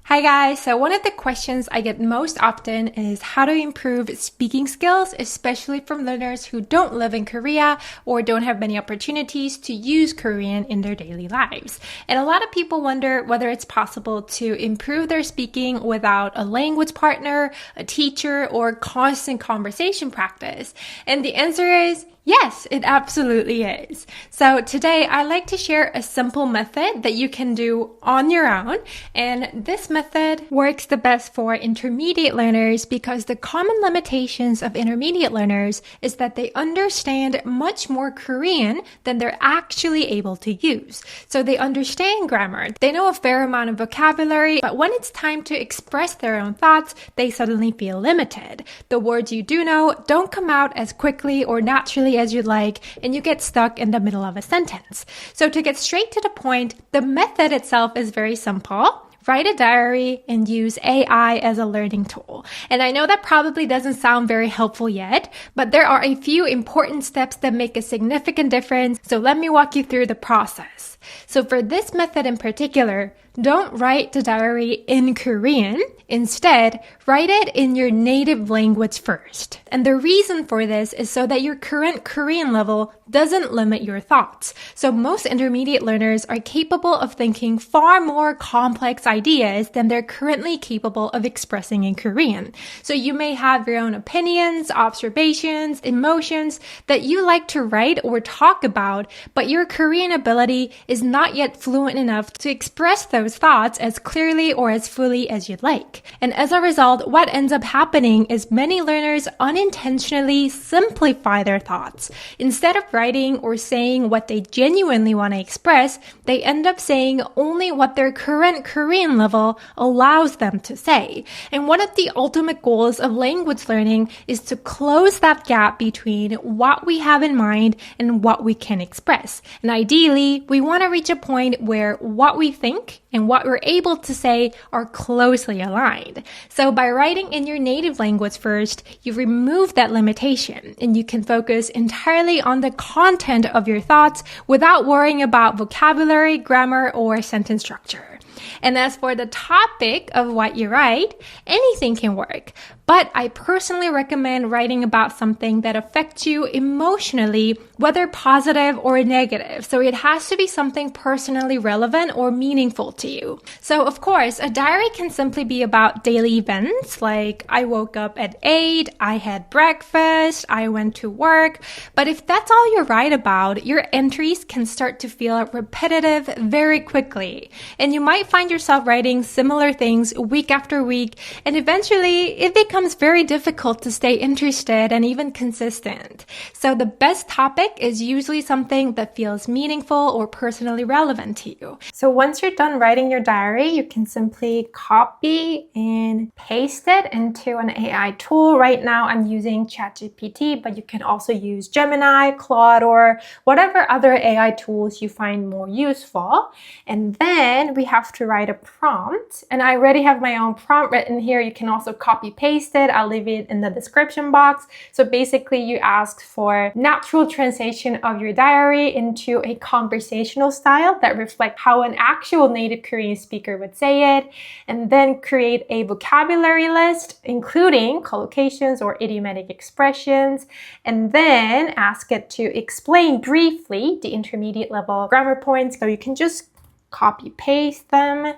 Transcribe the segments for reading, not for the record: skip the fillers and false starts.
Hi guys, so one of the questions I get most often is how to improve speaking skills, especially from learners who don't live in Korea or don't have many opportunities to use Korean in their daily lives. And a lot of people wonder whether it's possible to improve their speaking without a language partner, a teacher, or constant conversation practice. And the answer is yes, it absolutely is. So today I'd like to share a simple method that you can do on your own. And this method works the best for intermediate learners because the common limitations of intermediate learners is that they understand much more Korean than they're actually able to use. So they understand grammar, they know a fair amount of vocabulary, but when it's time to express their own thoughts, they suddenly feel limited. The words you do know don't come out as quickly or naturally as you'd like, and you get stuck in the middle of a sentence. So to get straight to the point, the method itself is very simple. Write a diary and use AI as a learning tool. And I know that probably doesn't sound very helpful yet, but there are a few important steps that make a significant difference. So let me walk you through the process. So for this method in particular, don't write the diary in Korean. Instead, write it in your native language first. And the reason for this is so that your current Korean level doesn't limit your thoughts. So most intermediate learners are capable of thinking far more complex ideas than they're currently capable of expressing in Korean. So you may have your own opinions, observations, emotions that you like to write or talk about, but your Korean ability is not yet fluent enough to express those thoughts as clearly or as fully as you'd like. And as a result, what ends up happening is many learners unintentionally simplify their thoughts. Instead of writing or saying what they genuinely want to express, they end up saying only what their current Korean level allows them to say. And one of the ultimate goals of language learning is to close that gap between what we have in mind and what we can express. And ideally, we want to reach a point where what we think and what we're able to say are closely aligned. So by writing in your native language first, you remove that limitation and you can focus entirely on the content of your thoughts without worrying about vocabulary, grammar, or sentence structure. And as for the topic of what you write, anything can work. But I personally recommend writing about something that affects you emotionally, whether positive or negative. So it has to be something personally relevant or meaningful to you. So of course, a diary can simply be about daily events, like I woke up at 8, I had breakfast, I went to work. But if that's all you write about, your entries can start to feel repetitive very quickly. And you might find yourself writing similar things week after week, and eventually it becomes very difficult to stay interested and even consistent. So the best topic is usually something that feels meaningful or personally relevant to you. So once you're done writing your diary, you can simply copy and paste it into an AI tool. Right now I'm using ChatGPT, but you can also use Gemini, Claude, or whatever other AI tools you find more useful. And then we have to write a prompt. And I already have my own prompt written here. You can also copy paste it. I'll leave it in the description box. So basically you ask for natural translation of your diary into a conversational style that reflects how an actual native Korean speaker would say it, and then create a vocabulary list, including collocations or idiomatic expressions, and then ask it to explain briefly the intermediate level grammar points. So you can just copy paste them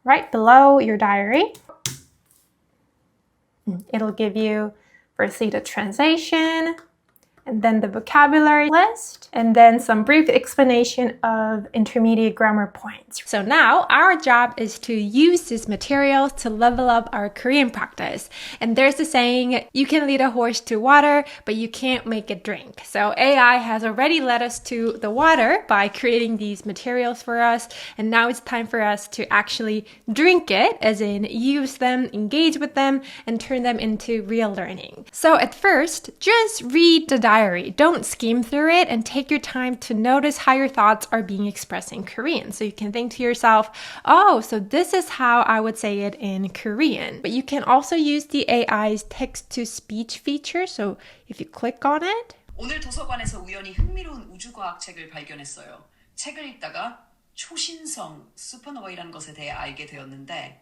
right below your diary. It'll give you firstly the translation, and then the vocabulary list, and then some brief explanation of intermediate grammar points. So now our job is to use this material to level up our Korean practice. And there's the saying, you can lead a horse to water, but you can't make it drink. So AI has already led us to the water by creating these materials for us. And now it's time for us to actually drink it, as in use them, engage with them, and turn them into real learning. So at first, just read the diary. Don't skim through it, and take your time to notice how your thoughts are being expressed in Korean. So you can think to yourself, oh, so this is how I would say it in Korean. But you can also use the AI's text-to-speech feature. So if you click on it. 오늘 도서관에서 우연히 흥미로운 우주과학 책을 발견했어요. 책을 읽다가 초신성 슈퍼노바이라는 것에 대해 알게 되었는데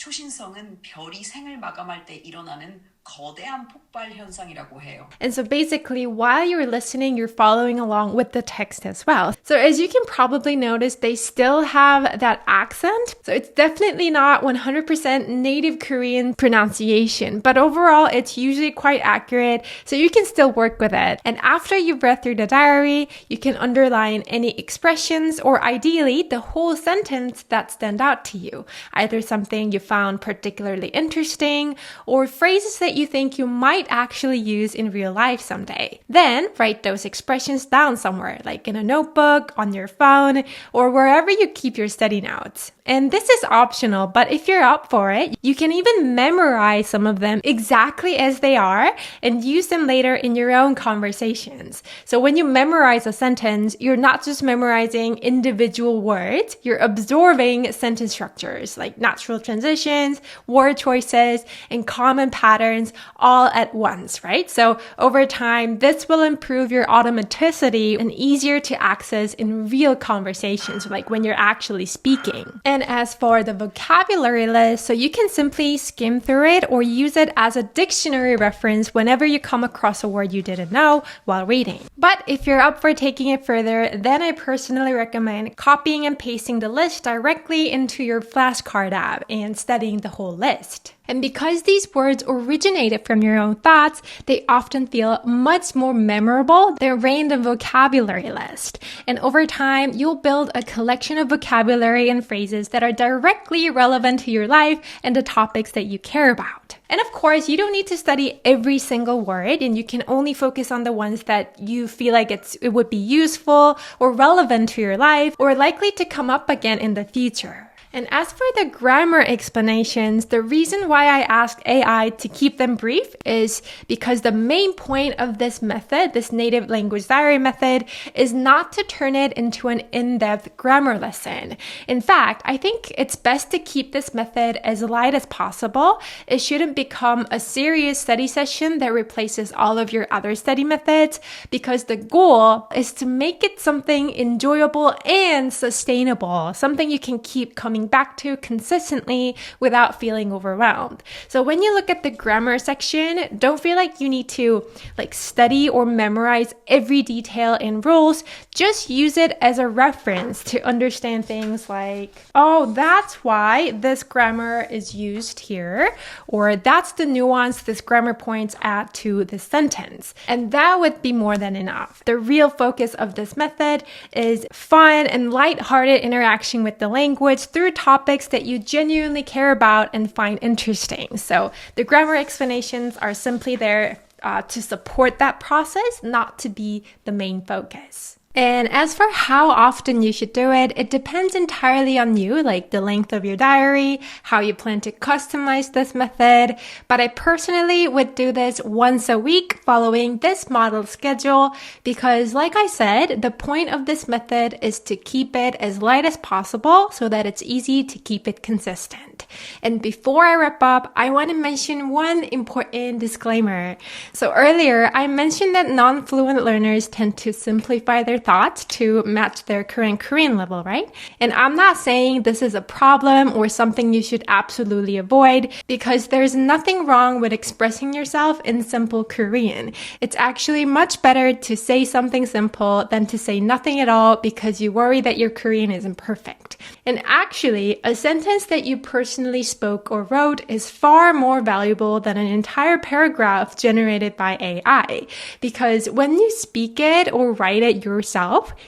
초신성은 별이 생을 마감할 때 일어나는 거대한 폭발 현상이라고 해요. And so basically, while you're listening, you're following along with the text as well. So as you can probably notice, they still have that accent. So it's definitely not 100% native Korean pronunciation, but overall, it's usually quite accurate. So you can still work with it. And after you've read through the diary, you can underline any expressions or ideally the whole sentence that stand out to you. Either something you found particularly interesting or phrases that you think you might actually use in real life someday. Then write those expressions down somewhere, like in a notebook, on your phone, or wherever you keep your study notes. And this is optional, but if you're up for it, you can even memorize some of them exactly as they are and use them later in your own conversations. So when you memorize a sentence, you're not just memorizing individual words, you're absorbing sentence structures like natural transitions, word choices, and common patterns all at once, right? So over time, this will improve your automaticity and easier to access in real conversations, like when you're actually speaking. And as for the vocabulary list, so you can simply skim through it or use it as a dictionary reference whenever you come across a word you didn't know while reading. But if you're up for taking it further, then I personally recommend copying and pasting the list directly into your flashcard app and studying the whole list. And because these words originated from your own thoughts, they often feel much more memorable than random vocabulary list. And over time, you'll build a collection of vocabulary and phrases that are directly relevant to your life and the topics that you care about. And of course, you don't need to study every single word, and you can only focus on the ones that you feel like it would be useful or relevant to your life or likely to come up again in the future. And as for the grammar explanations, the reason why I asked AI to keep them brief is because the main point of this method, this native language diary method, is not to turn it into an in-depth grammar lesson. In fact, I think it's best to keep this method as light as possible. It shouldn't become a serious study session that replaces all of your other study methods, because the goal is to make it something enjoyable and sustainable, something you can keep coming back to consistently without feeling overwhelmed. So when you look at the grammar section, don't feel like you need to study or memorize every detail and rules. Just use it as a reference to understand things like, oh, that's why this grammar is used here, or that's the nuance this grammar points at to this sentence. And that would be more than enough. The real focus of this method is fun and lighthearted interaction with the language through topics that you genuinely care about and find interesting. So the grammar explanations are simply there to support that process, not to be the main focus. And as for how often you should do it, it depends entirely on you, like the length of your diary, how you plan to customize this method. But I personally would do this once a week following this model schedule because, like I said, the point of this method is to keep it as light as possible so that it's easy to keep it consistent. And before I wrap up, I want to mention one important disclaimer. So earlier, I mentioned that non-fluent learners tend to simplify their thoughts to match their current Korean level, right? And I'm not saying this is a problem or something you should absolutely avoid, because there's nothing wrong with expressing yourself in simple Korean. It's actually much better to say something simple than to say nothing at all because you worry that your Korean isn't perfect. And actually, a sentence that you personally spoke or wrote is far more valuable than an entire paragraph generated by AI, because when you speak it or write it yourself,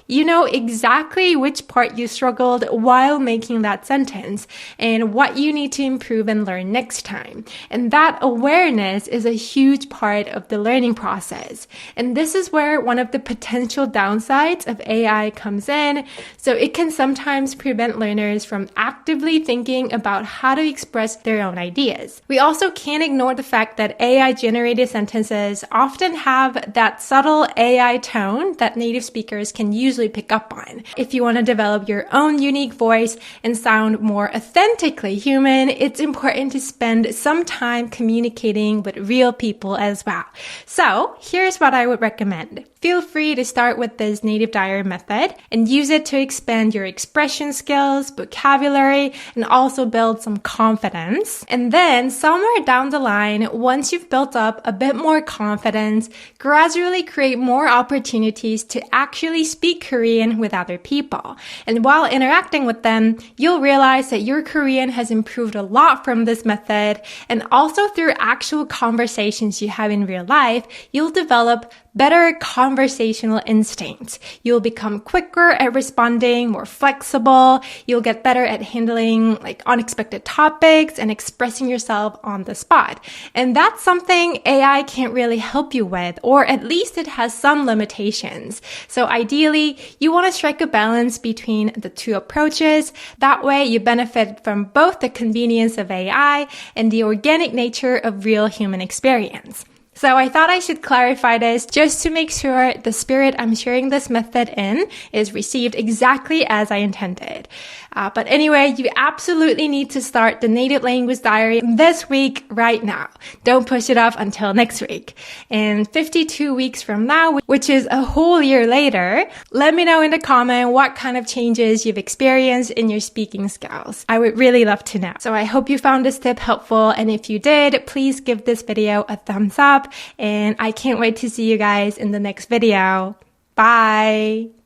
you know exactly which part you struggled while making that sentence and what you need to improve and learn next time. And that awareness is a huge part of the learning process. And this is where one of the potential downsides of AI comes in. So it can sometimes prevent learners from actively thinking about how to express their own ideas. We also can't ignore the fact that AI-generated sentences often have that subtle AI tone that native speakers can usually pick up on. If you want to develop your own unique voice and sound more authentically human, it's important to spend some time communicating with real people as well. So here's what I would recommend. feel free to start with this native diary method and use it to expand your expression skills, vocabulary, and also build some confidence. And then somewhere down the line, once you've built up a bit more confidence, gradually create more opportunities to actually speak Korean with other people. And while interacting with them, you'll realize that your Korean has improved a lot from this method, and also through actual conversations you have in real life, you'll develop better conversational instincts. You'll become quicker at responding, more flexible. You'll get better at handling unexpected topics and expressing yourself on the spot. And that's something AI can't really help you with, or at least it has some limitations. So ideally, you want to strike a balance between the two approaches. That way you benefit from both the convenience of AI and the organic nature of real human experience. So I thought I should clarify this just to make sure the spirit I'm sharing this method in is received exactly as I intended. But anyway, you absolutely need to start the native language diary this week right now. Don't push it off until next week. And 52 weeks from now, which is a whole year later, let me know in the comment what kind of changes you've experienced in your speaking skills. I would really love to know. So I hope you found this tip helpful. And if you did, please give this video a thumbs up. And I can't wait to see you guys in the next video. Bye!